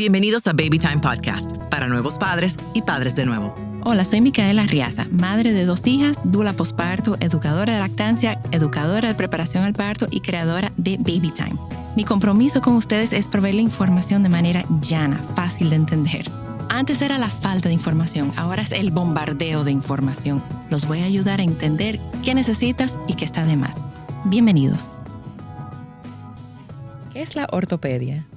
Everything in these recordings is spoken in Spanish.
Bienvenidos a Baby Time Podcast, para nuevos padres y padres de nuevo. Hola, soy Micaela Arriaza, madre de 2 hijas, dula posparto, educadora de lactancia, educadora de preparación al parto y creadora de Baby Time. Mi compromiso con ustedes es proveerle información de manera llana, fácil de entender. Antes era la falta de información, ahora es el bombardeo de información. Los voy a ayudar a entender qué necesitas y qué está de más. Bienvenidos. ¿Qué es la ortopedia?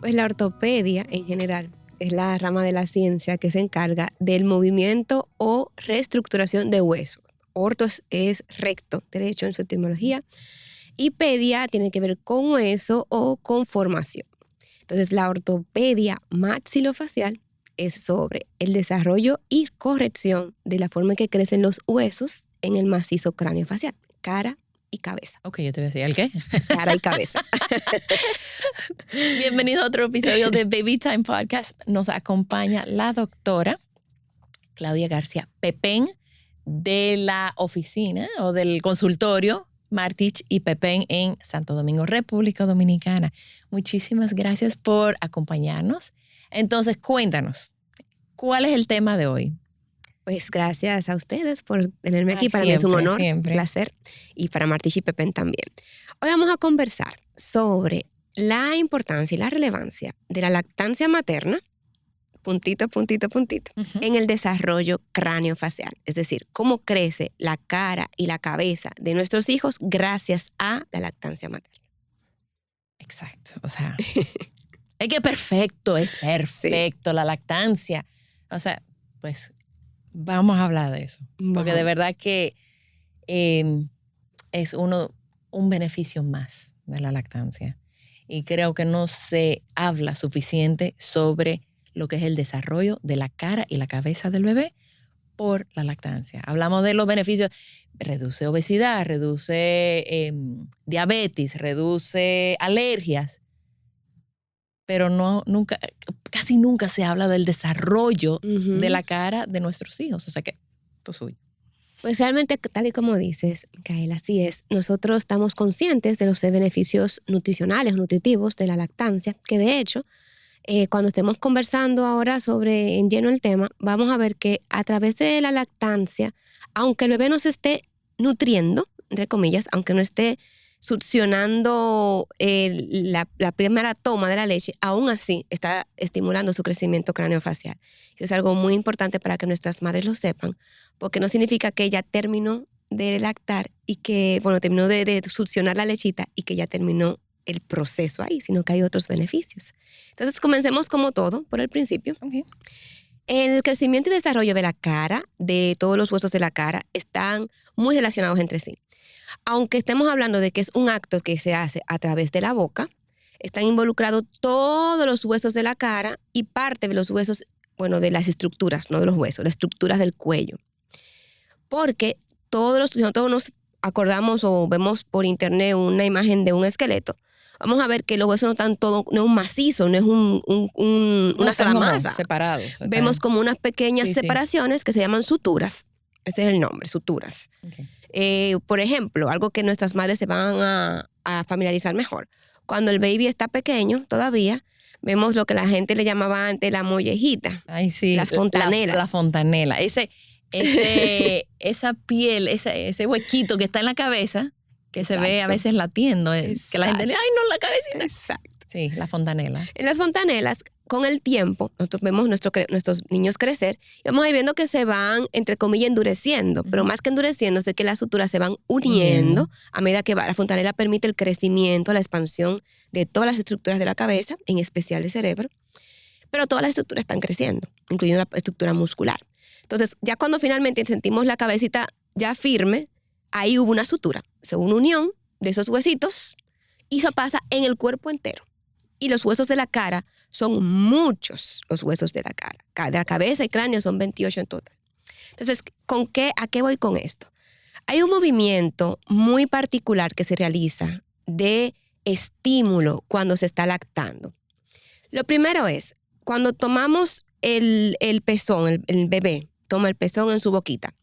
Pues la ortopedia en general es la rama de la ciencia que se encarga del movimiento o reestructuración de huesos. Orto es recto, derecho en su etimología, y pedia tiene que ver con hueso o con formación. Entonces la ortopedia maxilofacial es sobre el desarrollo y corrección de la forma en que crecen los huesos en el macizo craneofacial, cara y cabeza. Ok, yo te voy a decir, ¿el qué? Cara y cabeza. Bienvenido a otro episodio de Baby Time Podcast. Nos acompaña la doctora Claudia García Pepén de la oficina o del consultorio Martich y Pepén en Santo Domingo, República Dominicana. Muchísimas gracias por acompañarnos. Entonces, cuéntanos, ¿cuál es el tema de hoy? Pues gracias a ustedes por tenerme aquí. Para mí es un honor, un placer. Y para Martich y Pepén también. Hoy vamos a conversar sobre la importancia y la relevancia de la lactancia materna, puntito, en el desarrollo craneofacial. Es decir, cómo crece la cara y la cabeza de nuestros hijos gracias a la lactancia materna. Exacto. O sea, es que perfecto, sí. La lactancia. O sea, pues vamos a hablar de eso. Porque de verdad que es un beneficio más de la lactancia. Y creo que no se habla suficiente sobre lo que es el desarrollo de la cara y la cabeza del bebé por la lactancia. Hablamos de los beneficios. Reduce obesidad, reduce diabetes, reduce alergias. Pero casi nunca se habla del desarrollo de la cara de nuestros hijos. O sea que, pues suyo. Pues realmente, tal y como dices, Micaela, así es. Nosotros estamos conscientes de los beneficios nutricionales, nutritivos de la lactancia, que de hecho, cuando estemos conversando ahora sobre en lleno el tema, vamos a ver que a través de la lactancia, aunque el bebé no se esté nutriendo, entre comillas, aunque no esté succionando la primera toma de la leche, aún así está estimulando su crecimiento craneofacial. Eso es algo muy importante para que nuestras madres lo sepan, porque no significa que ella terminó de lactar y que, terminó de succionar la lechita y que ya terminó el proceso ahí, sino que hay otros beneficios. Entonces, comencemos como todo, por el principio. Okay. El crecimiento y desarrollo de la cara, de todos los huesos de la cara, están muy relacionados entre sí. Aunque estemos hablando de que es un acto que se hace a través de la boca, están involucrados todos los huesos de la cara y parte de los huesos, de las estructuras, no de los huesos, las estructuras del cuello. Porque si nosotros nos acordamos o vemos por internet una imagen de un esqueleto, vamos a ver que los huesos no están todos, no es un macizo, no es una sola masa. Separados. Vemos como unas pequeñas separaciones que se llaman suturas. Ese es el nombre, suturas. Okay. Por ejemplo, algo que nuestras madres se van a familiarizar mejor. Cuando el baby está pequeño todavía, vemos lo que la gente le llamaba antes la mollejita. Ay, sí. Las fontanelas. La fontanela. Esa piel, ese huequito que está en la cabeza, que Exacto. Se ve a veces latiendo. Que la gente le ¡ay, no, la cabecita! Exacto. Sí, la fontanela. En las fontanelas, con el tiempo, nosotros vemos nuestros niños crecer y vamos a ir viendo que se van, entre comillas, endureciendo. Pero más que endureciéndose, que las suturas se van uniendo a medida que va. La fontanela permite el crecimiento, la expansión de todas las estructuras de la cabeza, en especial el cerebro. Pero todas las estructuras están creciendo, incluyendo la estructura muscular. Entonces, ya cuando finalmente sentimos la cabecita ya firme, ahí hubo una sutura. O sea, una unión de esos huesitos y eso pasa en el cuerpo entero. Y los huesos de la cara son muchos, los huesos de la cara. De la cabeza y cráneo son 28 en total. Entonces, ¿a qué voy con esto? Hay un movimiento muy particular que se realiza de estímulo cuando se está lactando. Lo primero es, cuando tomamos el pezón, el bebé toma el pezón en su boquita,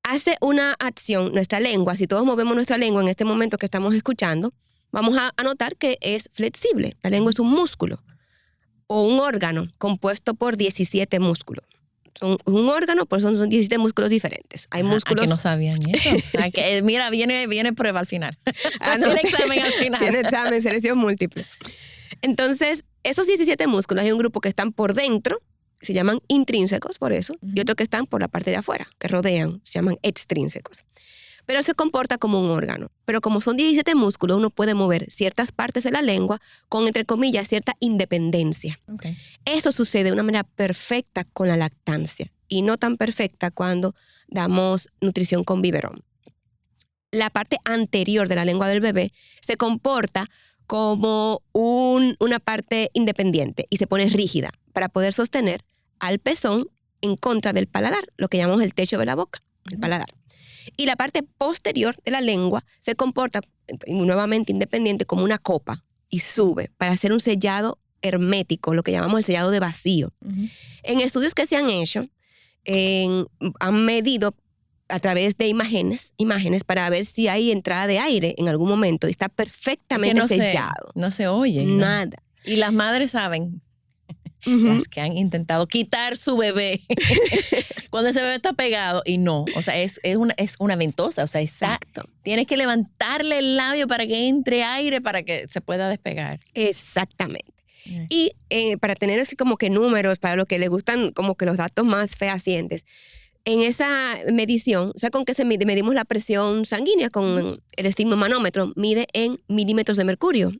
hace una acción, nuestra lengua, si todos movemos nuestra lengua en este momento que estamos escuchando, vamos a notar que es flexible. La lengua es un músculo. o un órgano compuesto por 17 músculos. Un órgano, por eso son 17 músculos diferentes. Hay músculos... ¿A que no sabían eso? Mira, viene prueba al final. No. Viene examen al final. Viene examen, selección múltiple. Entonces, esos 17 músculos, hay un grupo que están por dentro, se llaman intrínsecos por eso, y otros que están por la parte de afuera, que rodean, se llaman extrínsecos. Pero se comporta como un órgano. Pero como son 17 músculos, uno puede mover ciertas partes de la lengua con, entre comillas, cierta independencia. Okay. Eso sucede de una manera perfecta con la lactancia y no tan perfecta cuando damos nutrición con biberón. La parte anterior de la lengua del bebé se comporta como una parte independiente y se pone rígida para poder sostener al pezón en contra del paladar, lo que llamamos el techo de la boca, el paladar. Y la parte posterior de la lengua se comporta nuevamente independiente como una copa y sube para hacer un sellado hermético, lo que llamamos el sellado de vacío. En estudios que se han hecho, han medido a través de imágenes para ver si hay entrada de aire en algún momento y está perfectamente sellado. No se oye. Nada. ¿No? Y las madres saben, las que han intentado quitar su bebé cuando ese bebé está pegado y no, o sea, es una ventosa, o sea, tienes que levantarle el labio para que entre aire para que se pueda despegar. Exactamente. Y para tener así como que números, para los que les gustan como que los datos más fehacientes, en esa medición, o sea, con que medimos la presión sanguínea con el estigmomanómetro, mide en milímetros de mercurio.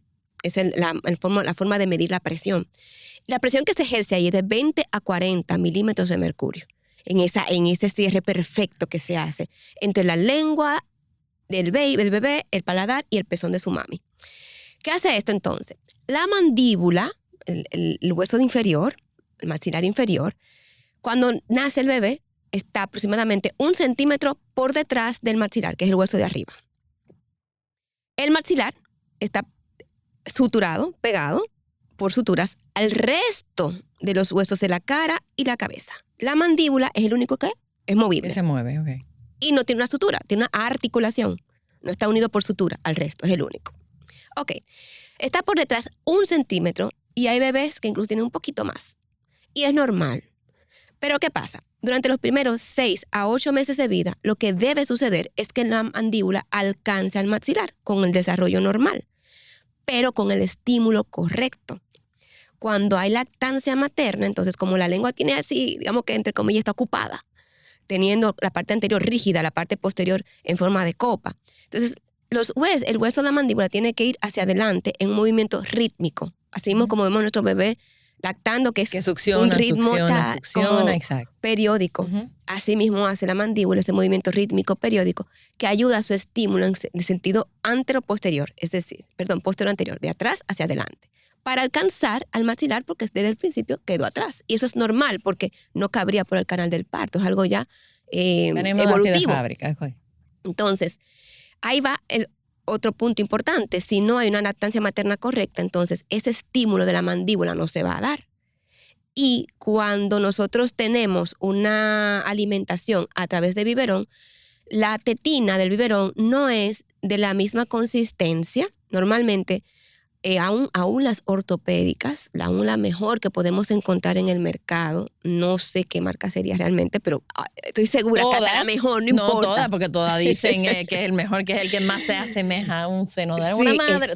Es la forma de medir la presión. La presión que se ejerce ahí es de 20 a 40 milímetros de mercurio. En ese cierre perfecto que se hace entre la lengua del bebé, el paladar y el pezón de su mami. ¿Qué hace esto entonces? La mandíbula, el hueso inferior, el maxilar inferior, cuando nace el bebé, está aproximadamente 1 centímetro por detrás del maxilar, que es el hueso de arriba. El maxilar está suturado, pegado por suturas al resto de los huesos de la cara y la cabeza. La mandíbula es el único que es movible. Que se mueve, ok. Y no tiene una sutura, tiene una articulación. No está unido por sutura al resto, es el único. Ok, está por detrás 1 centímetro y hay bebés que incluso tienen un poquito más. Y es normal. Pero ¿qué pasa? Durante los primeros 6 a 8 meses de vida, lo que debe suceder es que la mandíbula alcance al maxilar con el desarrollo normal, pero con el estímulo correcto. Cuando hay lactancia materna, entonces como la lengua tiene así, digamos que entre comillas está ocupada, teniendo la parte anterior rígida, la parte posterior en forma de copa. Entonces el hueso de la mandíbula tiene que ir hacia adelante en un movimiento rítmico. Así mismo como vemos a nuestro bebé lactando, que es succiona, un ritmo succiona, exacto. periódico. Así mismo hace la mandíbula, ese movimiento rítmico periódico que ayuda a su estímulo en sentido antero-posterior, es decir, posterior-anterior, de atrás hacia adelante, para alcanzar al maxilar porque desde el principio quedó atrás. Y eso es normal porque no cabría por el canal del parto, es algo ya evolutivo. Entonces, ahí va el otro punto importante. Si no hay una lactancia materna correcta, entonces ese estímulo de la mandíbula no se va a dar. Y cuando nosotros tenemos una alimentación a través de biberón, la tetina del biberón no es de la misma consistencia. Normalmente, aún las ortopédicas, aún la mejor que podemos encontrar en el mercado, no sé qué marca sería realmente, pero estoy segura que la mejor, no importa. No todas, porque todas dicen que es el mejor, que es el que más se asemeja a un seno de una madre.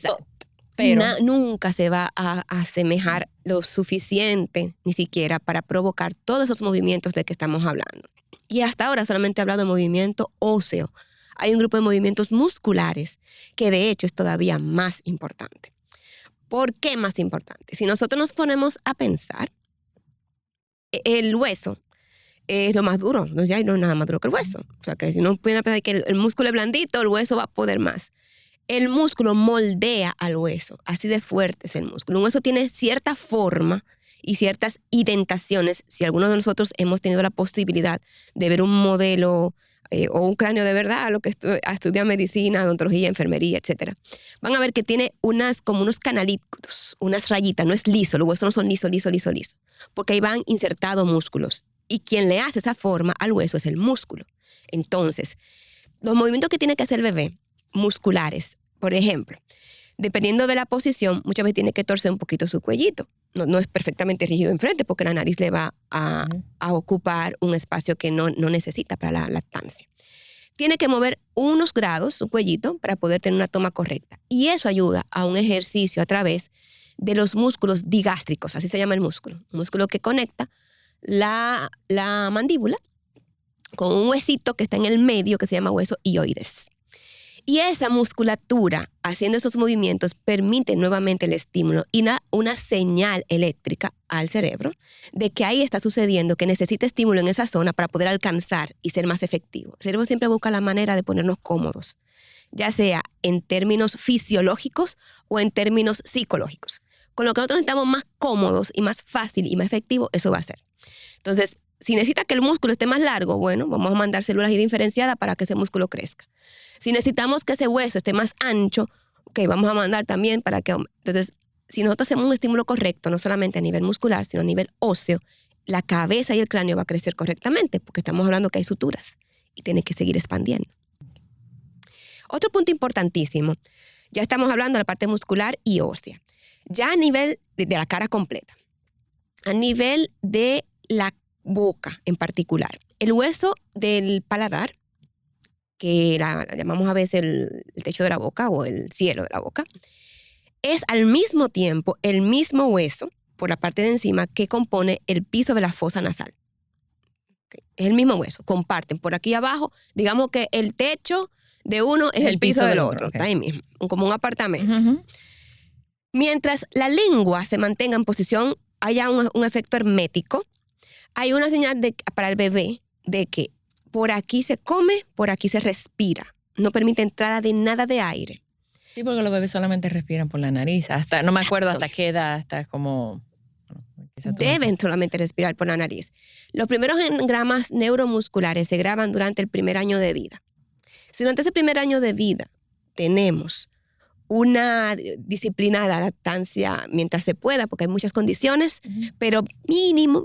Pero nunca se va a asemejar lo suficiente, ni siquiera para provocar todos esos movimientos de que estamos hablando. Y hasta ahora solamente he hablado de movimiento óseo. Hay un grupo de movimientos musculares que de hecho es todavía más importante. ¿Por qué más importante? Si nosotros nos ponemos a pensar, el hueso es lo más duro. No hay nada más duro que el hueso. O sea, que si no pueden pensar que el músculo es blandito, el hueso va a poder más. El músculo moldea al hueso. Así de fuerte es el músculo. Un hueso tiene cierta forma y ciertas indentaciones. Si alguno de nosotros hemos tenido la posibilidad de ver un modelo o un cráneo de verdad, lo que estudia medicina, odontología, enfermería, etc., van a ver que tiene como unos canalitos, unas rayitas, no es liso, los huesos no son liso, porque ahí van insertados músculos. Y quien le hace esa forma al hueso es el músculo. Entonces, los movimientos que tiene que hacer el bebé, musculares, por ejemplo, Dependiendo de la posición, muchas veces tiene que torcer un poquito su cuellito. No es perfectamente rígido enfrente porque la nariz le va a ocupar un espacio que no necesita para la lactancia. Tiene que mover unos grados su cuellito para poder tener una toma correcta. Y eso ayuda a un ejercicio a través de los músculos digástricos, así se llama el músculo. Un músculo que conecta la mandíbula con un huesito que está en el medio que se llama hueso hioides. Y esa musculatura, haciendo esos movimientos, permite nuevamente el estímulo y una señal eléctrica al cerebro de que ahí está sucediendo, que necesita estímulo en esa zona para poder alcanzar y ser más efectivo. El cerebro siempre busca la manera de ponernos cómodos, ya sea en términos fisiológicos o en términos psicológicos. Con lo que nosotros necesitamos más cómodos y más fácil y más efectivo, eso va a ser. Entonces, si necesita que el músculo esté más largo, bueno, vamos a mandar células diferenciadas para que ese músculo crezca. Si necesitamos que ese hueso esté más ancho, ok, vamos a mandar también para que... Entonces, si nosotros hacemos un estímulo correcto, no solamente a nivel muscular, sino a nivel óseo, la cabeza y el cráneo va a crecer correctamente, porque estamos hablando que hay suturas y tiene que seguir expandiendo. Otro punto importantísimo, ya estamos hablando de la parte muscular y ósea. Ya a nivel de la cara completa, a nivel de la boca en particular, el hueso del paladar, que la llamamos a veces el techo de la boca o el cielo de la boca, es al mismo tiempo el mismo hueso por la parte de encima que compone el piso de la fosa nasal. Es el mismo hueso, comparten por aquí abajo, digamos que el techo de uno es el piso del otro, okay. Ahí mismo, como un apartamento. Uh-huh. Mientras la lengua se mantenga en posición, haya un efecto hermético, hay una señal para el bebé de que por aquí se come, por aquí se respira. No permite entrada de nada de aire. Sí, porque los bebés solamente respiran por la nariz. Hasta, no me acuerdo hasta qué edad, hasta como... Deben solamente respirar por la nariz. Los primeros engramas neuromusculares se graban durante el primer año de vida. Si durante ese primer año de vida tenemos una disciplinada lactancia mientras se pueda, porque hay muchas condiciones, pero mínimo,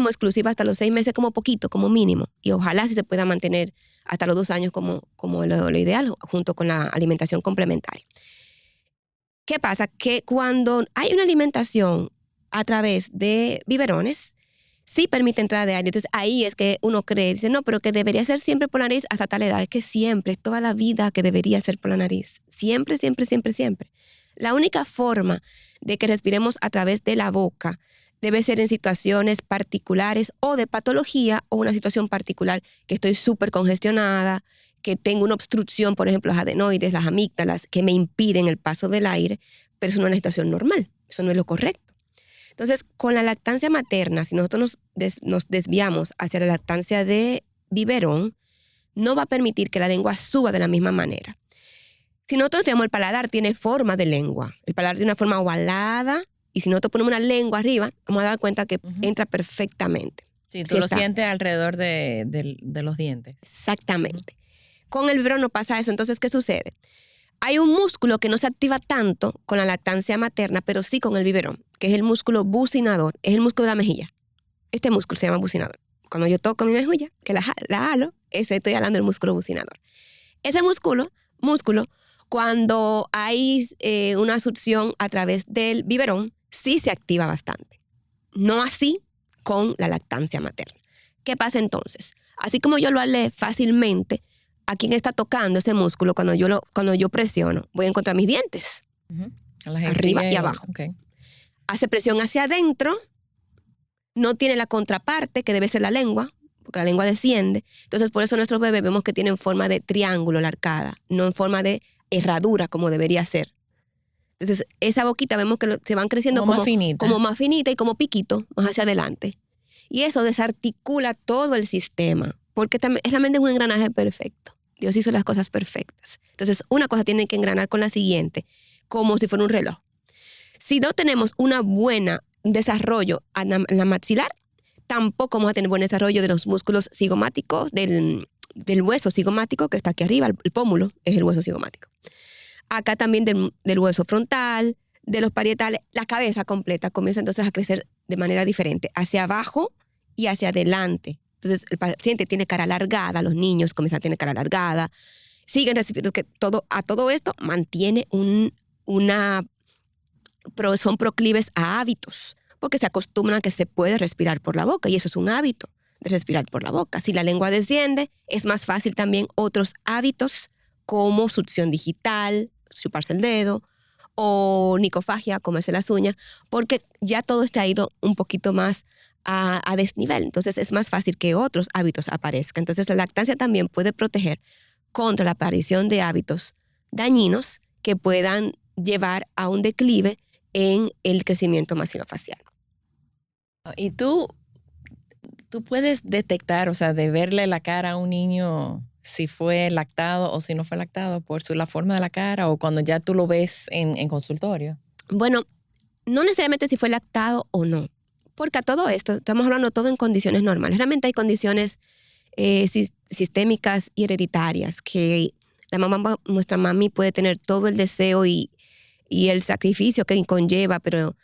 exclusiva hasta los 6 meses como poquito, como mínimo. Y ojalá si se pueda mantener hasta los 2 años como lo ideal, junto con la alimentación complementaria. ¿Qué pasa? Que cuando hay una alimentación a través de biberones, sí permite entrada de aire. Entonces ahí es que uno cree, dice, no, pero que debería ser siempre por la nariz hasta tal edad. Es que siempre, toda la vida que debería ser por la nariz. Siempre. La única forma de que respiremos a través de la boca debe ser en situaciones particulares o de patología o una situación particular que estoy súper congestionada, que tengo una obstrucción, por ejemplo, los adenoides, las amígdalas, que me impiden el paso del aire, pero eso no es una situación normal. Eso no es lo correcto. Entonces, con la lactancia materna, si nosotros nos desviamos hacia la lactancia de biberón, no va a permitir que la lengua suba de la misma manera. Si nosotros veamos el paladar, tiene forma de lengua. El paladar tiene una forma ovalada y si nosotros ponemos una lengua arriba, vamos a dar cuenta que entra perfectamente. Sí, tú lo sientes alrededor de los dientes. Exactamente. Con el biberón no pasa eso. Entonces, ¿qué sucede? Hay un músculo que no se activa tanto con la lactancia materna, pero sí con el biberón, que es el músculo bucinador, es el músculo de la mejilla. Este músculo se llama bucinador. Cuando yo toco mi mejilla, que la halo, estoy hablando del músculo bucinador. Ese músculo, cuando hay una succión a través del biberón, sí se activa bastante. No así con la lactancia materna. ¿Qué pasa entonces? Así como yo lo hablé fácilmente, ¿a quién está tocando ese músculo cuando yo presiono? Voy a encontrar mis dientes. Arriba y abajo. Okay. Hace presión hacia adentro. No tiene la contraparte, que debe ser la lengua, porque la lengua desciende. Entonces, por eso nuestros bebés vemos que tienen forma de triángulo la arcada, no en forma de herradura como debería ser. Entonces, esa boquita vemos que se van creciendo como más finita y como piquito más hacia adelante. Y eso desarticula todo el sistema, porque es realmente un engranaje perfecto. Dios hizo las cosas perfectas. Entonces, una cosa tiene que engranar con la siguiente, como si fuera un reloj. Si no tenemos un buen desarrollo en la maxilar, tampoco vamos a tener buen desarrollo de los músculos cigomáticos, del hueso cigomático que está aquí arriba, el pómulo es el hueso cigomático. Acá también del hueso frontal, de los parietales, la cabeza completa comienza entonces a crecer de manera diferente, hacia abajo y hacia adelante. Entonces, el paciente tiene cara alargada, los niños comienzan a tener cara alargada, siguen recibiendo que todo esto mantiene un son proclives a hábitos, porque se acostumbran a que se puede respirar por la boca y eso es un hábito de respirar por la boca. Si la lengua desciende, es más fácil también otros hábitos como succión digital, chuparse el dedo, o nicofagia, comerse las uñas, porque ya todo está ido un poquito más a desnivel. Entonces es más fácil que otros hábitos aparezcan. Entonces la lactancia también puede proteger contra la aparición de hábitos dañinos que puedan llevar a un declive en el crecimiento maxilofacial. Y tú puedes detectar, o sea, de verle la cara a un niño si fue lactado o si no fue lactado por la forma de la cara o cuando ya tú lo ves en consultorio. Bueno, no necesariamente si fue lactado o no, porque a todo esto estamos hablando todo en condiciones normales. Realmente hay condiciones sistémicas y hereditarias que nuestra mami puede tener todo el deseo y el sacrificio que conlleva, pero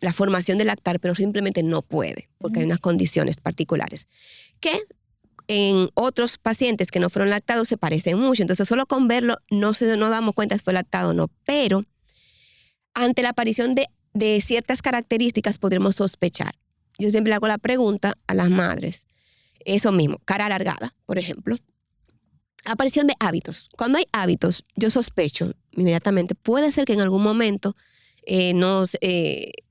la formación de lactar, pero simplemente no puede, porque hay unas condiciones particulares que en otros pacientes que no fueron lactados se parecen mucho. Entonces, solo con verlo no damos cuenta si fue lactado o no. Pero ante la aparición de ciertas características podremos sospechar. Yo siempre le hago la pregunta a las madres. Eso mismo, cara alargada, por ejemplo. Aparición de hábitos. Cuando hay hábitos, yo sospecho inmediatamente, puede ser que en algún momento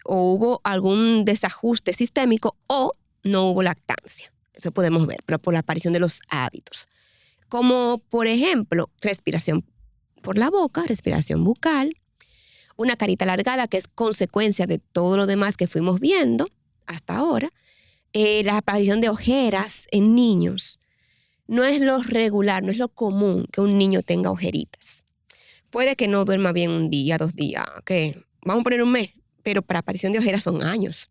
o hubo algún desajuste sistémico o no hubo lactancia. Eso podemos ver, pero por la aparición de los hábitos. Como, por ejemplo, respiración por la boca, respiración bucal, una carita alargada que es consecuencia de todo lo demás que fuimos viendo hasta ahora, la aparición de ojeras en niños. No es lo regular, no es lo común que un niño tenga ojeritas. Puede que no duerma bien un día, 2 días, que vamos a poner un mes, pero para aparición de ojeras son años.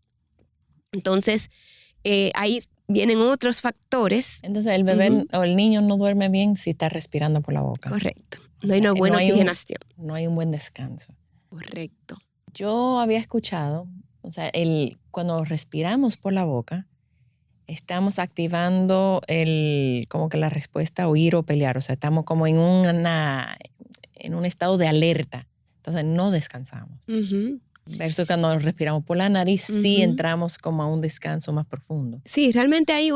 Entonces, ahí vienen otros factores. Entonces, el bebé o el niño no duerme bien si está respirando por la boca. Correcto. No hay una buena oxigenación. No hay un buen descanso. Correcto. Yo había escuchado, o sea, cuando respiramos por la boca, estamos activando como que la respuesta a huir o pelear. O sea, estamos como en un estado de alerta. Entonces, no descansamos. Versus cuando respiramos por la nariz, sí entramos como a un descanso más profundo. Sí, realmente hay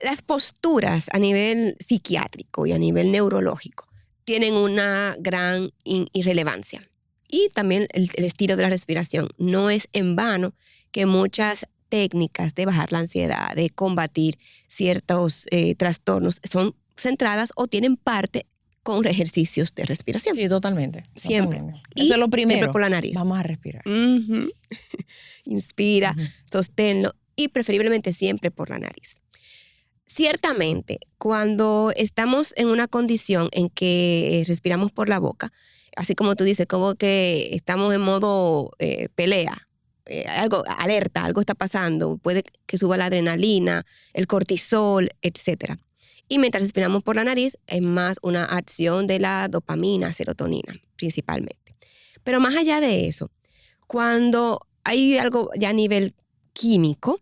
las posturas a nivel psiquiátrico y a nivel neurológico tienen una gran irrelevancia. Y también el estilo de la respiración. No es en vano que muchas técnicas de bajar la ansiedad, de combatir ciertos trastornos, son centradas o tienen parte con ejercicios de respiración. Sí, totalmente. Siempre. Totalmente. Eso es lo primero. Siempre por la nariz. Vamos a respirar. Inspira, sosténlo y preferiblemente siempre por la nariz. Ciertamente, cuando estamos en una condición en que respiramos por la boca, así como tú dices, como que estamos en modo pelea, algo alerta, algo está pasando, puede que suba la adrenalina, el cortisol, etc. Y mientras respiramos por la nariz, es más una acción de la dopamina, serotonina, principalmente. Pero más allá de eso, cuando hay algo ya a nivel químico,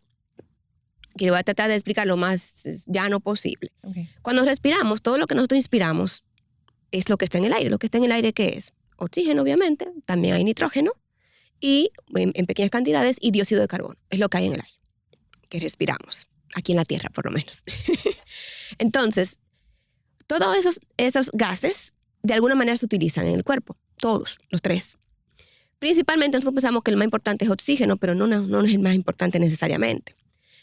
que voy a tratar de explicar lo más llano posible. Okay. Cuando respiramos, todo lo que nosotros inspiramos es lo que está en el aire. Lo que está en el aire, ¿qué es? Oxígeno, obviamente. También hay nitrógeno. Y en pequeñas cantidades, y dióxido de carbono. Es lo que hay en el aire, que respiramos. Aquí en la Tierra, por lo menos. Entonces, todos esos gases, de alguna manera se utilizan en el cuerpo. Todos, los 3. Principalmente nosotros pensamos que el más importante es oxígeno, pero no es el más importante necesariamente.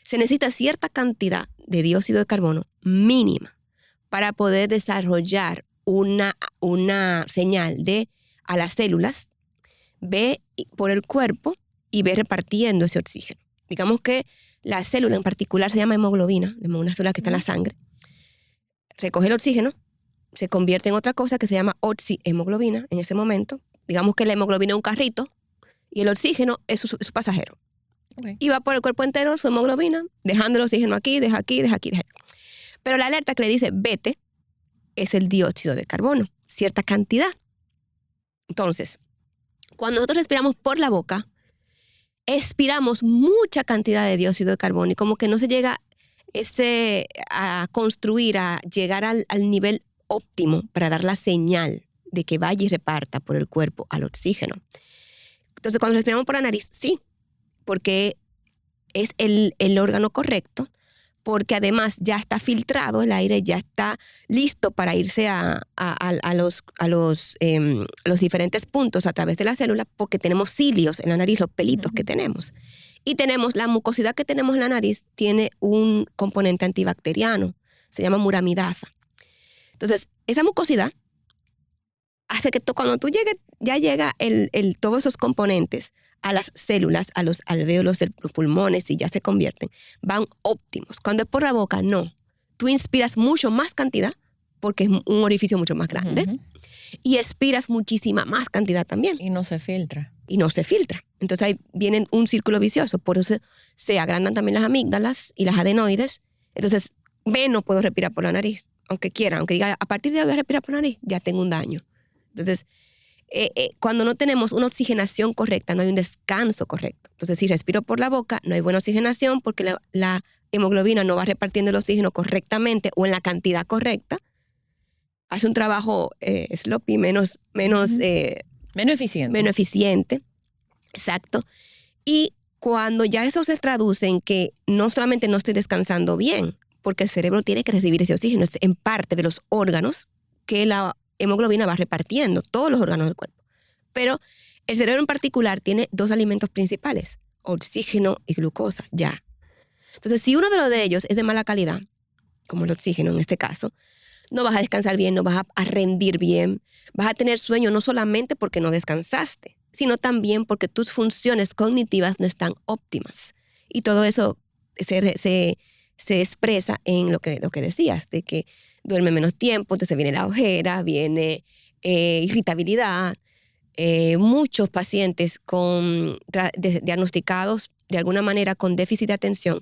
Se necesita cierta cantidad de dióxido de carbono mínima para poder desarrollar una señal a las células, ve por el cuerpo y ve repartiendo ese oxígeno. Digamos que la célula en particular se llama hemoglobina, una célula que está en la sangre. Recoge el oxígeno, se convierte en otra cosa que se llama oxihemoglobina en ese momento. Digamos que la hemoglobina es un carrito y el oxígeno es su pasajero. Okay. Y va por el cuerpo entero su hemoglobina, dejando el oxígeno aquí, deja aquí. Pero la alerta que le dice vete es el dióxido de carbono, cierta cantidad. Entonces, cuando nosotros respiramos por la boca, expiramos mucha cantidad de dióxido de carbono y como que no se llega a construir, a llegar al nivel óptimo para dar la señal de que vaya y reparta por el cuerpo al oxígeno. Entonces, cuando respiramos por la nariz, sí, porque es el órgano correcto, porque además ya está filtrado el aire, ya está listo para irse a los diferentes puntos a través de la célula, porque tenemos cilios en la nariz, los pelitos que tenemos. Y tenemos, la mucosidad que tenemos en la nariz tiene un componente antibacteriano, se llama muramidasa. Entonces, esa mucosidad hace que cuando tú llegues, ya llega todos esos componentes a las células, a los alvéolos de los pulmones y ya se convierten, van óptimos. Cuando es por la boca, no. Tú inspiras mucho más cantidad porque es un orificio mucho más grande y expiras muchísima más cantidad también. Y no se filtra. Y no se filtra. Entonces ahí viene un círculo vicioso. Por eso se agrandan también las amígdalas y las adenoides. Entonces, no puedo respirar por la nariz, aunque quiera. Aunque diga, a partir de ahora voy a respirar por la nariz, ya tengo un daño. Entonces, cuando no tenemos una oxigenación correcta, no hay un descanso correcto. Entonces, si respiro por la boca, no hay buena oxigenación porque la hemoglobina no va repartiendo el oxígeno correctamente o en la cantidad correcta. Hace un trabajo sloppy, menos eficiente. Menos eficiente. Exacto. Y cuando ya eso se traduce en que no solamente no estoy descansando bien, porque el cerebro tiene que recibir ese oxígeno, es en parte de los órganos que la hemoglobina va repartiendo, todos los órganos del cuerpo. Pero el cerebro en particular tiene 2 alimentos principales, oxígeno y glucosa, ya. Entonces, si uno de ellos es de mala calidad, como el oxígeno en este caso, no vas a descansar bien, no vas a rendir bien, vas a tener sueño no solamente porque no descansaste, sino también porque tus funciones cognitivas no están óptimas. Y todo eso se expresa en lo que decías, de que duerme menos tiempo, entonces viene la ojera, viene irritabilidad. Muchos pacientes diagnosticados de alguna manera con déficit de atención,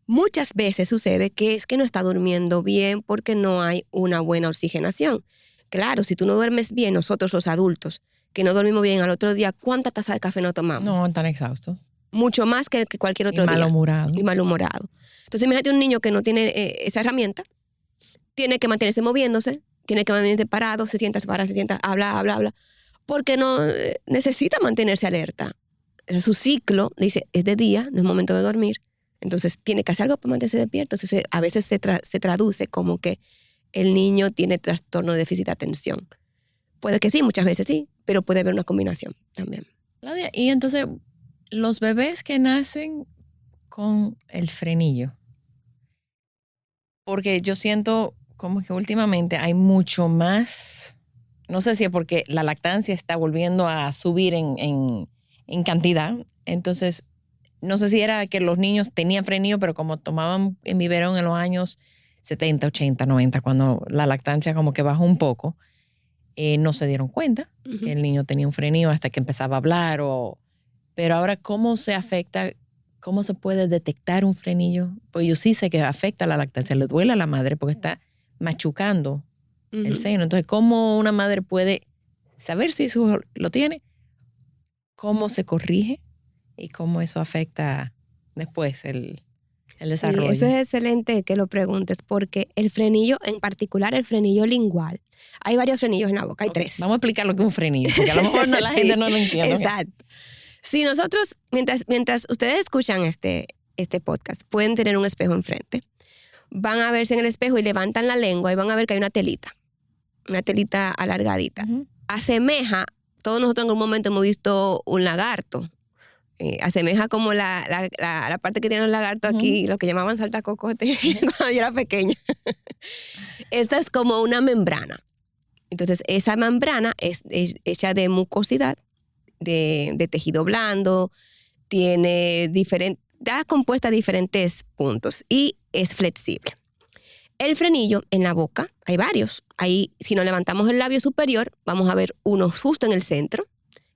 muchas veces sucede que es que no está durmiendo bien porque no hay una buena oxigenación. Claro, si tú no duermes bien, nosotros los adultos, que no dormimos bien al otro día, ¿cuántas tazas de café no tomamos? No, tan exhausto. Mucho más que cualquier otro día. Malhumorado. Y malhumorado. Entonces, imagínate un niño que no tiene esa herramienta, tiene que mantenerse moviéndose, tiene que mantenerse parado, se sienta, habla, porque no necesita mantenerse alerta. Su ciclo, dice, es de día, no es momento de dormir, entonces tiene que hacer algo para mantenerse despierto. Entonces, a veces se traduce como que el niño tiene trastorno de déficit de atención. Puede que sí, muchas veces sí, pero puede haber una combinación también. Claudia, y entonces, los bebés que nacen con el frenillo, porque yo siento como que últimamente hay mucho más, no sé si es porque la lactancia está volviendo a subir en cantidad, entonces no sé si era que los niños tenían frenillo, pero como tomaban en biberón en los años 70, 80, 90, cuando la lactancia como que bajó un poco, no se dieron cuenta que el niño tenía un frenillo hasta que empezaba a hablar. Pero ahora, ¿cómo se afecta? ¿Cómo se puede detectar un frenillo? Pues yo sí sé que afecta a la lactancia, le duele a la madre porque está machucando el seno. Entonces, ¿cómo una madre puede saber si su hijo lo tiene? ¿Cómo se corrige? Y cómo eso afecta después el desarrollo. Sí, eso es excelente que lo preguntes, porque el frenillo, en particular el frenillo lingual, hay varios frenillos en la boca, hay 3. Vamos a explicar lo que es un frenillo, porque a lo mejor la gente no lo entiende. Exacto. Si nosotros, mientras ustedes escuchan este podcast, pueden tener un espejo enfrente, van a verse en el espejo y levantan la lengua y van a ver que hay una telita alargadita. Asemeja, todos nosotros en algún momento hemos visto un lagarto. Asemeja como la parte que tiene los lagartos aquí, lo que llamaban saltacocote cuando yo era pequeña. Esta es como una membrana. Entonces, esa membrana es hecha de mucosidad, de tejido blando, está compuesta de diferentes puntos y es flexible. El frenillo en la boca, hay varios. Ahí, si nos levantamos el labio superior, vamos a ver uno justo en el centro.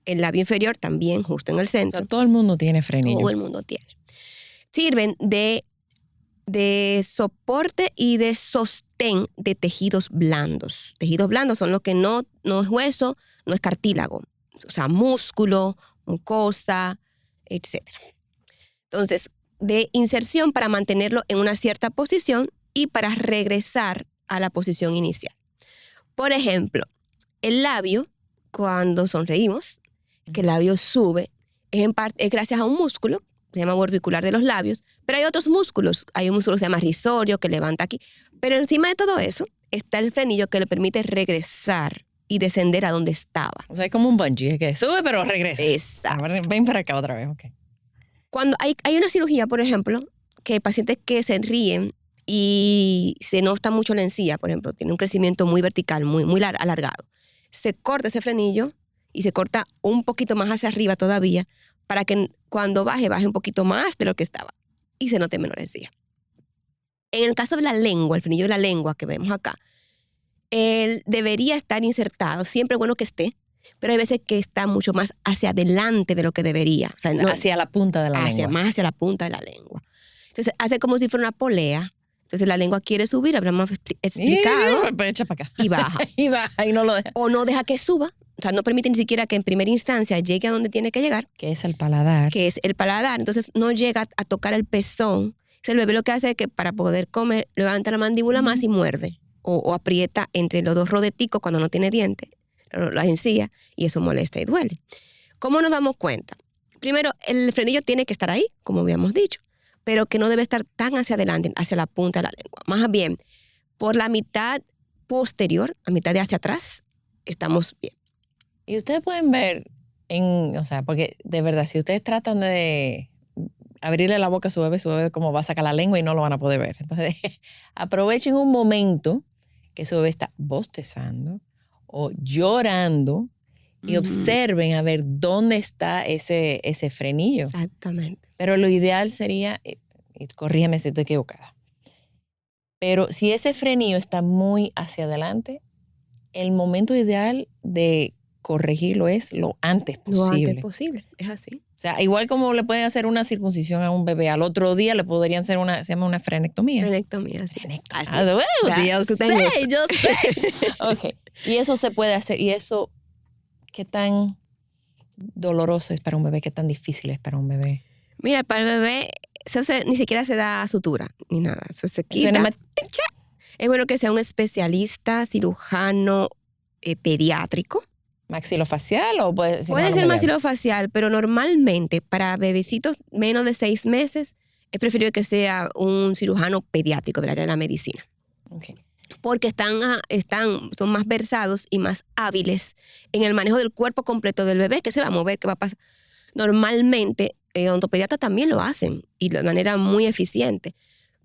El labio inferior también justo en el centro. O sea, todo el mundo tiene frenillo. Todo el mundo tiene. Sirven de soporte y de sostén de tejidos blandos. Tejidos blandos son los que no es hueso, no es cartílago. O sea, músculo, mucosa, etc. Entonces, de inserción para mantenerlo en una cierta posición y para regresar a la posición inicial. Por ejemplo, El labio, cuando sonreímos, que el labio sube, es gracias a un músculo, se llama orbicular de los labios, pero hay otros músculos. Hay un músculo que se llama risorio, que levanta aquí. Pero encima de todo eso está el frenillo que le permite regresar y descender a donde estaba. O sea, es como un bungee, que sube pero regresa. Exacto. Ven para acá otra vez, ok. Cuando hay una cirugía, por ejemplo, que hay pacientes que se ríen y se nota mucho la encía, por ejemplo, tiene un crecimiento muy vertical, muy alargado. Se corta ese frenillo y se corta un poquito más hacia arriba todavía para que cuando baje un poquito más de lo que estaba y se note menor encía. En el caso de la lengua, el frenillo de la lengua que vemos acá, él debería estar insertado, siempre es bueno que esté, pero hay veces que está mucho más hacia adelante de lo que debería. O sea, no, hacia la punta de la lengua. Más hacia la punta de la lengua. Entonces hace como si fuera una polea. Entonces la lengua quiere subir, hablamos explicado, Echa para acá. y baja. Y baja y no lo deja. O no deja que suba. O sea, no permite ni siquiera que en primera instancia llegue a donde tiene que llegar. Que es el paladar. Que es el paladar. Entonces no llega a tocar el pezón. Entonces, el bebé lo que hace es que para poder comer, levanta la mandíbula más y muerde. O aprieta entre los dos rodeticos cuando no tiene dientes, las encías, y eso molesta y duele. ¿Cómo nos damos cuenta? Primero, el frenillo tiene que estar ahí, como habíamos dicho, pero que no debe estar tan hacia adelante, hacia la punta de la lengua. Más bien, por la mitad posterior, a mitad de hacia atrás, estamos bien. Y ustedes pueden ver, o sea, porque de verdad, si ustedes tratan de abrirle la boca a su bebé como va a sacar la lengua y no lo van a poder ver. Entonces, aprovechen un momento que su bebé está bostezando o llorando y observen a ver dónde está ese frenillo. Exactamente. Pero lo ideal sería, y corrígeme si estoy equivocada, pero si ese frenillo está muy hacia adelante, el momento ideal de corregirlo es lo antes posible. Lo antes posible, es así. O sea, igual como le pueden hacer una circuncisión a un bebé, al otro día le podrían hacer se llama una frenectomía. Frenectomía, sí. Yo sé. Ok. Y eso se puede hacer. ¿Y eso qué tan doloroso es para un bebé? ¿Qué tan difícil es para un bebé? Mira, para el bebé ni siquiera se da sutura ni nada. Eso se quita. Es bueno que sea un especialista, cirujano pediátrico. ¿Maxilofacial o puede ser? Puede ser maxilofacial, pero normalmente para bebecitos menos de 6 meses es preferible que sea un cirujano pediátrico del área de la medicina. Okay. Porque son más versados y más hábiles en el manejo del cuerpo completo del bebé, que se va a mover, que va a pasar. Normalmente, odontopediatras también lo hacen y de manera muy eficiente.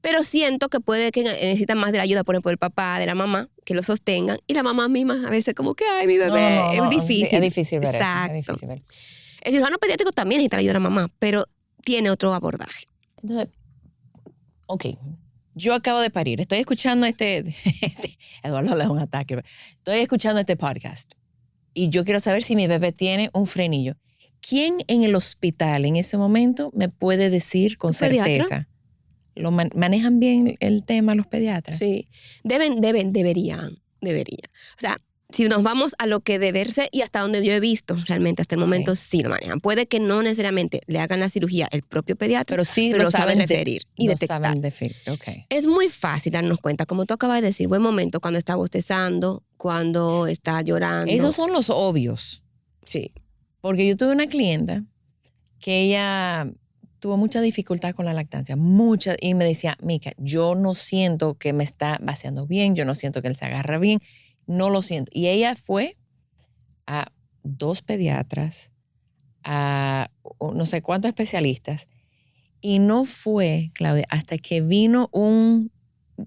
Pero siento que puede que necesitan más de la ayuda, por ejemplo, del papá, de la mamá, que lo sostengan. Y la mamá misma a veces como que, ay, mi bebé, es difícil. Es difícil ver Exacto. eso. Es difícil ver. El cirujano pediátrico también necesita la ayuda de la mamá, pero tiene otro abordaje. Entonces, ok, yo acabo de parir. Estoy escuchando Eduardo le da un ataque. Estoy escuchando este podcast y yo quiero saber si mi bebé tiene un frenillo. ¿Quién en el hospital en ese momento me puede decir con certeza? ¿Pediatra? ¿Lo manejan bien el tema los pediatras? Sí, deberían. O sea, si nos vamos a lo que debe ser y hasta donde yo he visto, realmente hasta el momento sí lo manejan. Puede que no necesariamente le hagan la cirugía el propio pediatra, pero sí lo saben referir y detectar. Saben definir. Okay. Es muy fácil darnos cuenta, como tú acabas de decir, buen momento cuando está bostezando, cuando está llorando. Esos son los obvios. Sí. Porque yo tuve una clienta que ella tuvo mucha dificultad con la lactancia, mucha, y me decía, Mica, yo no siento que me está vaciando bien, yo no siento que él se agarra bien, no lo siento. Y ella fue a 2 pediatras, a no sé cuántos especialistas, y no fue, Claudia, hasta que vino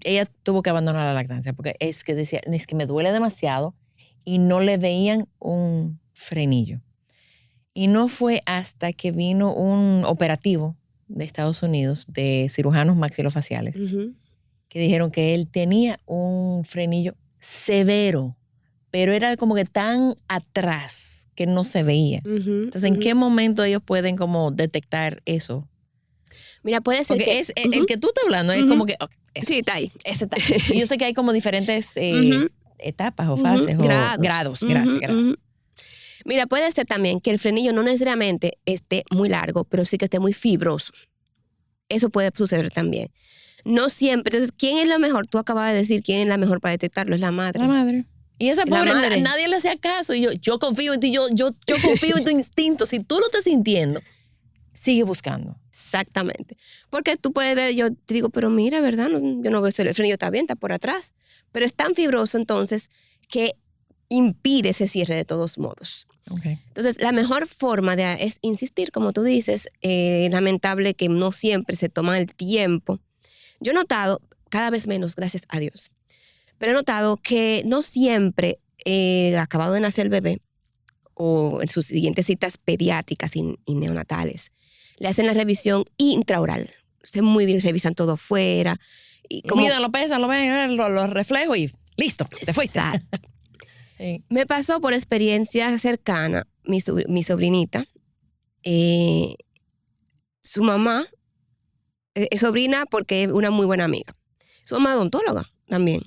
ella tuvo que abandonar la lactancia, porque es que decía, es que me duele demasiado, y no le veían un frenillo. Y no fue hasta que vino un operativo de Estados Unidos de cirujanos maxilofaciales que dijeron que él tenía un frenillo severo, pero era como que tan atrás que no se veía. Entonces, ¿en qué momento ellos pueden como detectar eso? Mira, puede ser porque que... el que tú estás hablando es como que... Okay, sí, está ahí. Ese está. Y yo sé que hay como diferentes etapas o fases o grados. Gracias. Mira, puede ser también que el frenillo no necesariamente esté muy largo, pero sí que esté muy fibroso. Eso puede suceder también. No siempre. Entonces, ¿quién es la mejor? Tú acabas de decir quién es la mejor para detectarlo. Es la madre. La madre. Y esa La pobre, madre. nadie le hacía caso. Y yo confío en ti, yo confío en tu instinto. Si tú lo estás sintiendo, sigue buscando. Exactamente. Porque tú puedes ver, yo te digo, pero mira, ¿verdad? Yo no veo el frenillo, está bien, está por atrás. Pero es tan fibroso entonces que impide ese cierre de todos modos. Okay. Entonces, la mejor forma es insistir, como tú dices. Lamentable que no siempre se toma el tiempo. Yo he notado, cada vez menos, gracias a Dios, pero he notado que no siempre, acabado de nacer el bebé, o en sus siguientes citas pediátricas y neonatales, le hacen la revisión intraoral. Se muy bien, revisan todo fuera. Y como, Mira, lo pesan, lo ven, los reflejos y listo, te fuiste. Exacto. Sí. Me pasó por experiencia cercana, mi sobrinita, su mamá, es sobrina porque es una muy buena amiga. Su mamá es odontóloga también.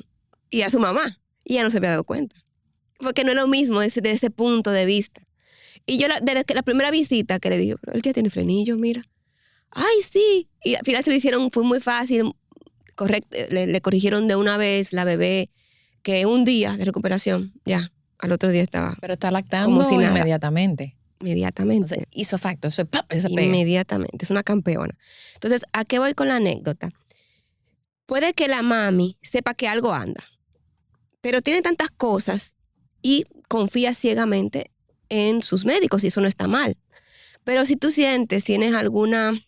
Y a su mamá. Y ella no se había dado cuenta. Porque no es lo mismo desde ese punto de vista. Y yo, desde la primera visita que le dije, pero él ya tiene frenillo, mira. Ay, sí. Y al final se lo hicieron, fue muy fácil. Correcto, le corrigieron de una vez la bebé, que un día de recuperación, ya, al otro día estaba Pero está lactando como si nada. inmediatamente. Inmediatamente. O sea, hizo facto, eso es ¡pap! Esa pega. Inmediatamente, es una campeona. Entonces, ¿a qué voy con la anécdota? Puede que la mami sepa que algo anda, pero tiene tantas cosas y confía ciegamente en sus médicos y eso no está mal. Pero si tú sientes, tienes algo no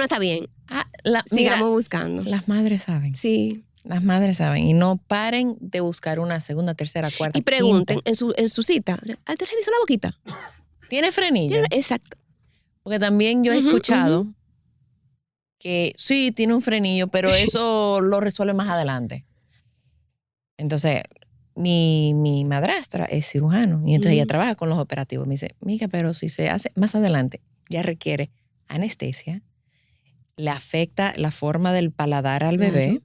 está bien, sigamos buscando. Las madres saben. Sí. Las madres saben. Y no paren de buscar una segunda, tercera, cuarta, Y pregunten quinta. en su cita, ¿te revisó la boquita? ¿Tiene frenillo? Exacto. Porque también yo he Ujú, escuchado que sí, tiene un frenillo, pero eso lo resuelve más adelante. Entonces, mi madrastra es cirujano y entonces ella trabaja con los operativos. Me dice, Mica, pero si se hace más adelante, ya requiere anestesia, le afecta la forma del paladar al bebé,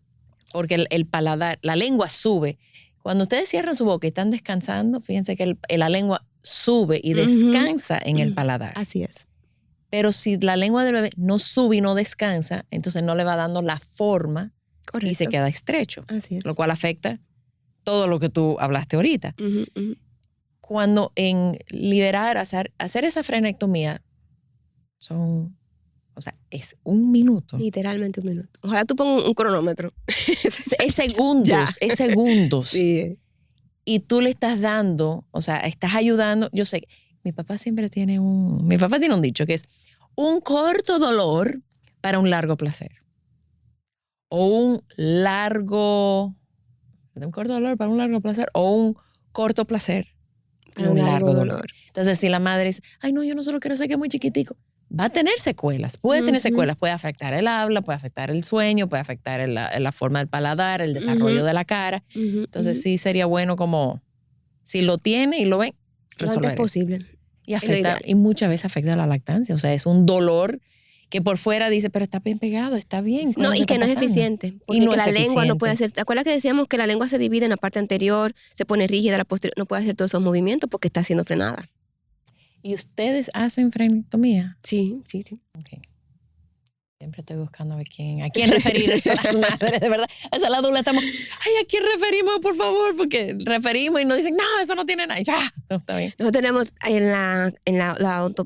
porque el paladar, la lengua sube. Cuando ustedes cierran su boca y están descansando, fíjense que la lengua sube y descansa en el paladar. Así es. Pero si la lengua del bebé no sube y no descansa, entonces no le va dando la forma. Correcto. Y se queda estrecho. Así es. Lo cual afecta todo lo que tú hablaste ahorita. Cuando en liberar, hacer esa frenectomía, es 1 minuto. Literalmente 1 minuto. Ojalá tú pongas un cronómetro. Es segundos, es segundos. Sí. Y tú le estás dando, estás ayudando. Yo sé, mi papá tiene un dicho que es un corto dolor para un largo placer. O un corto dolor para un largo placer, o un corto placer para un largo dolor. Entonces, si la madre dice, ay, no, yo no solo quiero hacer que es muy chiquitico, va a tener secuelas, puede tener secuelas, puede afectar el habla, puede afectar el sueño, puede afectar la forma del paladar, el desarrollo de la cara. Entonces, sí sería bueno como, si lo tiene y lo ven, resolver. Lo antes posible. Y muchas veces afecta la lactancia, es un dolor que por fuera dice, pero está bien pegado, está bien. No, y que no es eficiente. Porque y no la es lengua no eficiente. puede hacer. ¿Te acuerdas que decíamos que la lengua se divide en la parte anterior, se pone rígida, la posterior? No puede hacer todos esos movimientos porque está siendo frenada. ¿Y ustedes hacen frenectomía? Sí. Okay. Siempre estoy buscando a quién referir a las madres, de verdad. A esa lado estamos, ay, ¿a quién referimos, por favor? Porque referimos y nos dicen, no, eso no tiene nada. Ya, no, está bien. Nosotros tenemos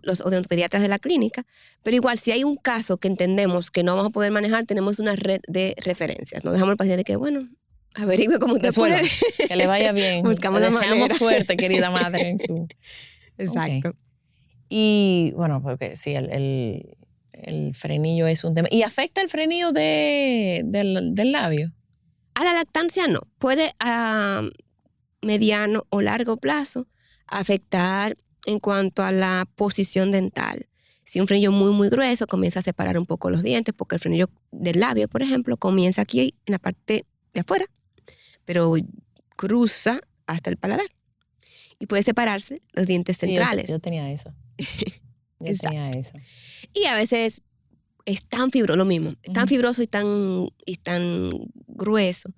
los odontopediatras de la clínica, pero igual, si hay un caso que entendemos que no vamos a poder manejar, tenemos una red de referencias. Nos dejamos al paciente que, bueno, averigüe cómo te Resuelva, puede. que le vaya bien. Buscamos la Deseamos manera. suerte, querida madre, en su... Exacto. Okay. Y bueno, porque sí, el frenillo es un tema. ¿Y afecta el frenillo del labio? A la lactancia no. Puede a mediano o largo plazo afectar en cuanto a la posición dental. Si un frenillo muy, muy grueso comienza a separar un poco los dientes, porque el frenillo del labio, por ejemplo, comienza aquí en la parte de afuera, pero cruza hasta el paladar. Y puede separarse los dientes centrales. Sí, yo tenía eso. Tenía eso. Y a veces es tan fibroso, lo mismo, tan fibroso y tan grueso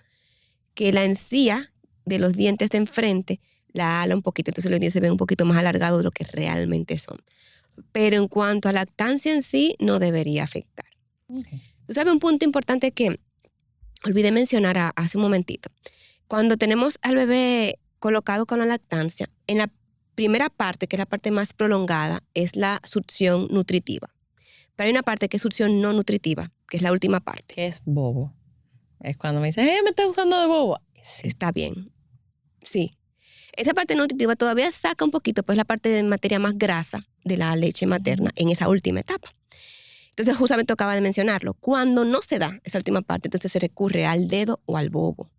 que la encía de los dientes de enfrente la ala un poquito, entonces los dientes se ven un poquito más alargados de lo que realmente son. Pero en cuanto a lactancia en sí, no debería afectar. Okay. Tú sabes un punto importante que olvidé mencionar hace un momentito. Cuando tenemos al bebé colocado con la lactancia, en la primera parte, que es la parte más prolongada, es la succión nutritiva. Pero hay una parte que es succión no nutritiva, que es la última parte. Que es bobo. Es cuando me dicen, me estás usando de bobo. Sí. Está bien. Sí. Esa parte nutritiva todavía saca un poquito, pues la parte de materia más grasa de la leche materna en esa última etapa. Entonces, justamente acaba de mencionarlo. Cuando no se da esa última parte, entonces se recurre al dedo o al bobo,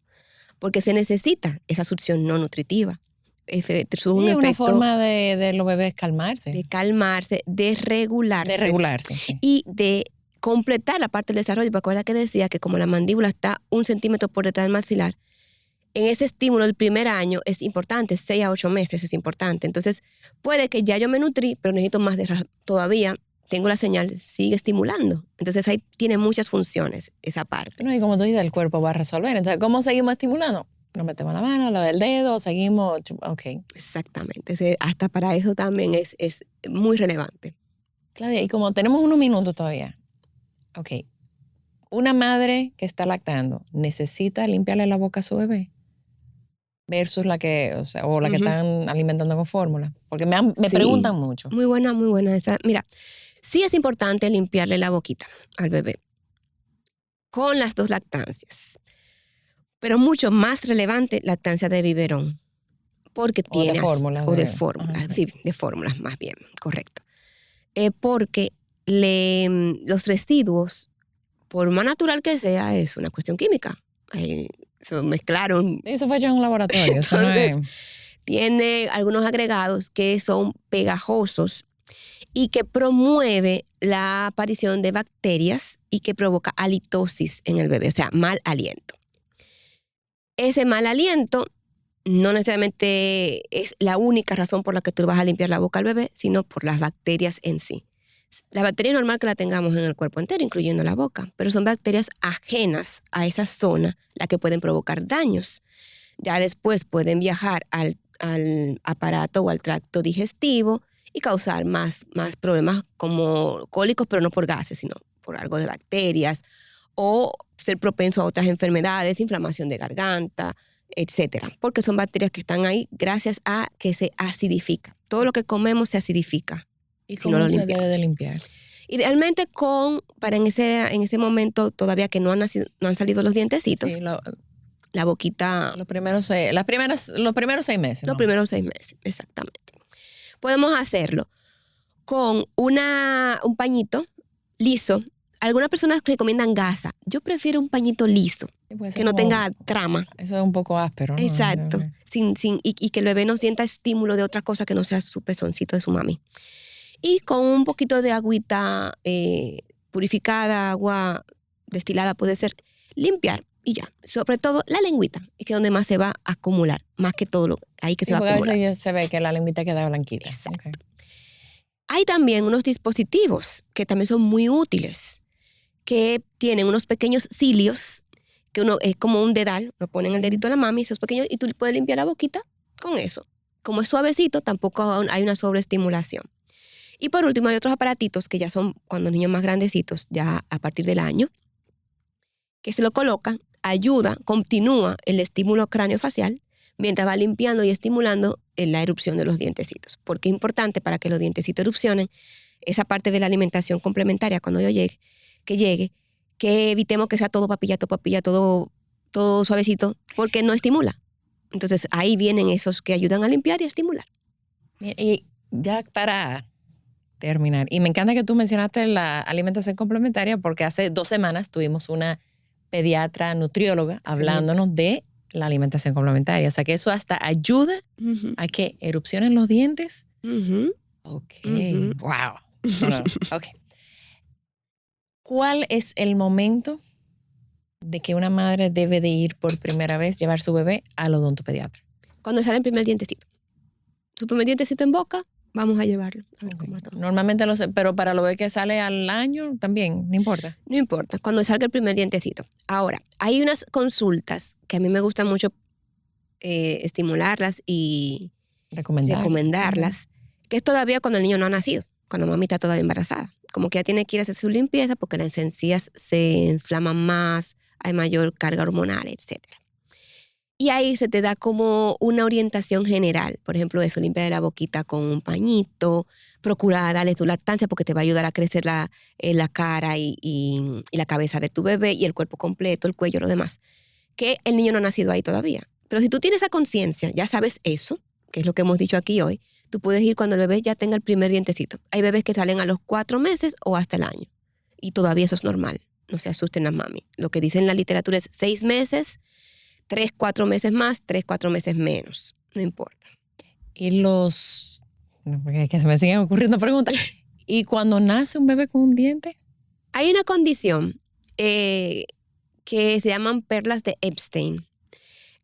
porque se necesita esa succión no nutritiva. Es una forma de los bebés calmarse. De calmarse, de regularse. De regularse, sí. Y de completar la parte del desarrollo, porque la que decía que como la mandíbula está 1 centímetro por detrás del maxilar, en ese estímulo del primer año es importante, 6 a 8 meses es importante. Entonces, puede que ya yo me nutrí, pero necesito más todavía. Tengo la señal, sigue estimulando. Entonces, ahí tiene muchas funciones esa parte. No, y como tú dices, el cuerpo va a resolver. Entonces, ¿cómo seguimos estimulando? Nos metemos la mano, la del dedo, seguimos, ok. Exactamente. Hasta para eso también es muy relevante. Claudia, y como tenemos unos minutos todavía, ok, una madre que está lactando necesita limpiarle la boca a su bebé versus la que, o la que están alimentando con fórmula, porque me preguntan mucho. Muy buena esa. Mira, sí es importante limpiarle la boquita al bebé con las 2 lactancias, pero mucho más relevante lactancia de biberón, porque tiene... de fórmula. O de fórmulas, sí, de fórmulas más bien, correcto. Porque los residuos, por más natural que sea, es una cuestión química. Se mezclaron. Eso fue hecho en un laboratorio. Entonces, tiene algunos agregados que son pegajosos y que promueve la aparición de bacterias y que provoca halitosis en el bebé, o sea, mal aliento. Ese mal aliento no necesariamente es la única razón por la que tú vas a limpiar la boca al bebé, sino por las bacterias en sí. La bacteria es normal que la tengamos en el cuerpo entero, incluyendo la boca, pero son bacterias ajenas a esa zona las que pueden provocar daños. Ya después pueden viajar al aparato o al tracto digestivo y causar más problemas como cólicos, pero no por gases, sino por algo de bacterias, o ser propenso a otras enfermedades, inflamación de garganta, etcétera, porque son bacterias que están ahí gracias a que se acidifica. Todo lo que comemos se acidifica. ¿Y cómo no se debe de limpiar? Idealmente para en ese momento todavía que no han salido los dientecitos, sí, la boquita... Los primeros 6 meses. Los primeros 6 meses, exactamente. Podemos hacerlo con un pañito liso. Algunas personas recomiendan gasa. Yo prefiero un pañito liso, que no tenga trama. Eso es un poco áspero, ¿no? Exacto. Y que el bebé no sienta estímulo de otra cosa que no sea su pezoncito de su mami. Y con un poquito de agüita purificada, agua destilada puede ser, limpiar y ya. Sobre todo la lengüita, es que es donde más se va a acumular, más que todo ahí que se va a acumular. A veces se ve que la lengüita queda blanquita. Exacto. Okay. Hay también unos dispositivos que también son muy útiles, que tienen unos pequeños cilios, que uno es como un dedal, lo ponen el dedito de la mami, esos pequeños, y tú le puedes limpiar la boquita con eso. Como es suavecito, tampoco hay una sobreestimulación. Y por último, hay otros aparatitos que ya son cuando los niños más grandecitos, ya a partir del año, que se lo colocan, ayuda, continúa el estímulo craneofacial mientras va limpiando y estimulando la erupción de los dientecitos. Porque es importante para que los dientecitos erupcionen, esa parte de la alimentación complementaria cuando llegue, que evitemos que sea todo papilla, todo suavecito, porque no estimula. Entonces ahí vienen esos que ayudan a limpiar y a estimular. Y ya para terminar, y me encanta que tú mencionaste la alimentación complementaria porque hace 2 semanas tuvimos una pediatra nutrióloga hablándonos de la alimentación complementaria. O sea que eso hasta ayuda a que erupcionen los dientes. Ok, wow. No. Okay. ¿Cuál es el momento de que una madre debe de ir por primera vez, llevar su bebé al odontopediatra? Cuando sale el primer dientecito. Su primer dientecito en boca, vamos a llevarlo. A ver cómo está. Normalmente lo sé, pero para lo que sale al año también, no importa. No importa, cuando salga el primer dientecito. Ahora, hay unas consultas que a mí me gusta mucho estimularlas y recomendarlas, que es todavía cuando el niño no ha nacido, cuando mami está todavía embarazada. Como que ya tiene que ir a hacer su limpieza porque las encías se inflaman más, hay mayor carga hormonal, etc. Y ahí se te da como una orientación general. Por ejemplo, eso, limpia la boquita con un pañito, procura darle tu lactancia porque te va a ayudar a crecer la cara y la cabeza de tu bebé y el cuerpo completo, el cuello, lo demás. Que el niño no ha nacido ahí todavía. Pero si tú tienes esa conciencia, ya sabes eso, que es lo que hemos dicho aquí hoy, tú puedes ir cuando el bebé ya tenga el primer dientecito. Hay bebés que salen a los 4 meses o hasta el año. Y todavía eso es normal. No se asusten las mami. Lo que dice en la literatura es 6 meses, 3, 4 meses más, 3, 4 meses menos. No importa. Y los... Porque es que se me siguen ocurriendo preguntas. ¿Y cuando nace un bebé con un diente? Hay una condición que se llaman perlas de Epstein,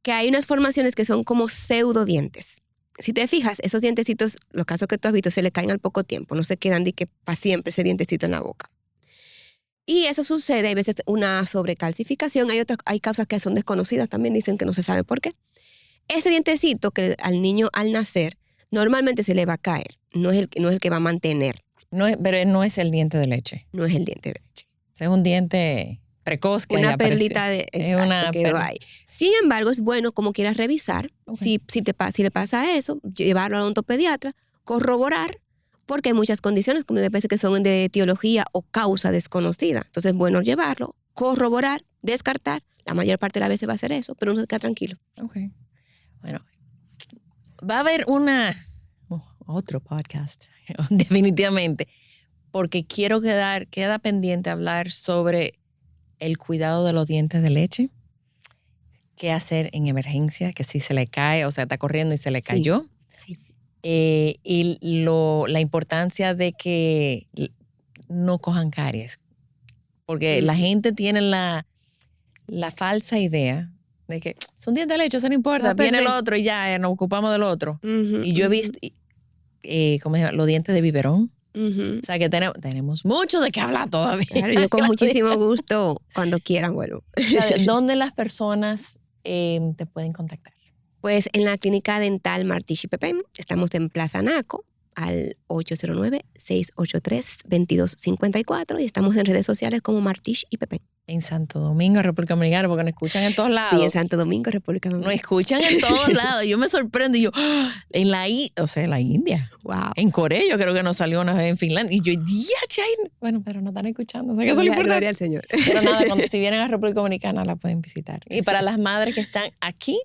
que hay unas formaciones que son como pseudodientes. Si te fijas, esos dientecitos, los casos que tú has visto, se le caen al poco tiempo, no se quedan de que para siempre ese dientecito en la boca. Y eso sucede, hay veces una sobrecalcificación, hay causas que son desconocidas, también dicen que no se sabe por qué. Ese dientecito que al niño al nacer, normalmente se le va a caer, no es el que va a mantener. Pero no es el diente de leche. No es el diente de leche. Es un diente precoz que una perlita quedó ahí. Sin embargo, es bueno como quieras revisar, okay. si le pasa eso, llevarlo al odontopediatra, corroborar, porque hay muchas condiciones, como de veces que son de etiología o causa desconocida. Entonces es bueno llevarlo, corroborar, descartar. La mayor parte de las veces va a hacer eso, pero uno se queda tranquilo. Ok. Bueno, va a haber otro podcast, definitivamente, porque queda pendiente hablar sobre el cuidado de los dientes de leche, qué hacer en emergencia, que si se le cae, o sea, está corriendo y se le cayó. Sí. Y la importancia de que no cojan caries. Porque la gente tiene la falsa idea de que son dientes de leche, eso no importa, viene el otro y ya nos ocupamos del otro. Y yo he visto, ¿cómo se llama? Los dientes de biberón. O sea que tenemos mucho de qué hablar todavía. Claro, yo con muchísimo gusto, cuando quieran vuelvo. ¿Dónde las personas te pueden contactar? Pues en la Clínica Dental Martish y Pepén, estamos en Plaza Naco, al 809-683-2254 y estamos en redes sociales como Martish y Pepén. En Santo Domingo, República Dominicana, porque nos escuchan en todos lados. Sí, en Santo Domingo, República Dominicana. Nos escuchan en todos lados. Yo me sorprendo y yo, en la India. Wow. En Corea, yo creo que nos salió una vez en Finlandia. Y yo, bueno, pero no están escuchando. O sea, que eso es lo importante. Gloria al Señor. Pero nada, si vienen a República Dominicana la pueden visitar. Y para las madres que están aquí,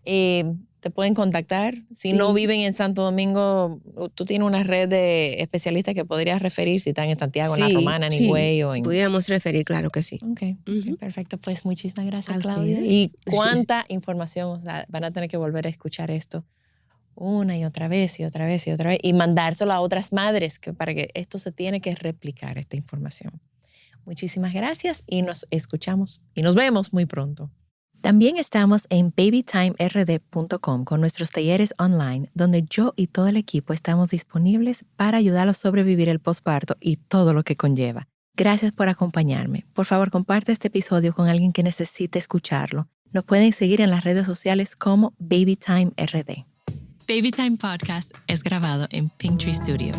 te pueden contactar. Si no viven en Santo Domingo, tú tienes una red de especialistas que podrías referir si están en Santiago, en La Romana, en Higüey o en... Pudiéramos referir, claro que sí. Okay, perfecto. Pues muchísimas gracias, Claudia. Y cuánta información, o sea, van a tener que volver a escuchar esto una y otra vez y otra vez y otra vez y mandárselo a otras madres para que esto se tiene que replicar, esta información. Muchísimas gracias y nos escuchamos y nos vemos muy pronto. También estamos en babytimerd.com con nuestros talleres online, donde yo y todo el equipo estamos disponibles para ayudarlos a sobrevivir el posparto y todo lo que conlleva. Gracias por acompañarme. Por favor, comparte este episodio con alguien que necesite escucharlo. Nos pueden seguir en las redes sociales como BabyTimeRD. Babytime Podcast es grabado en Pinktree Studio.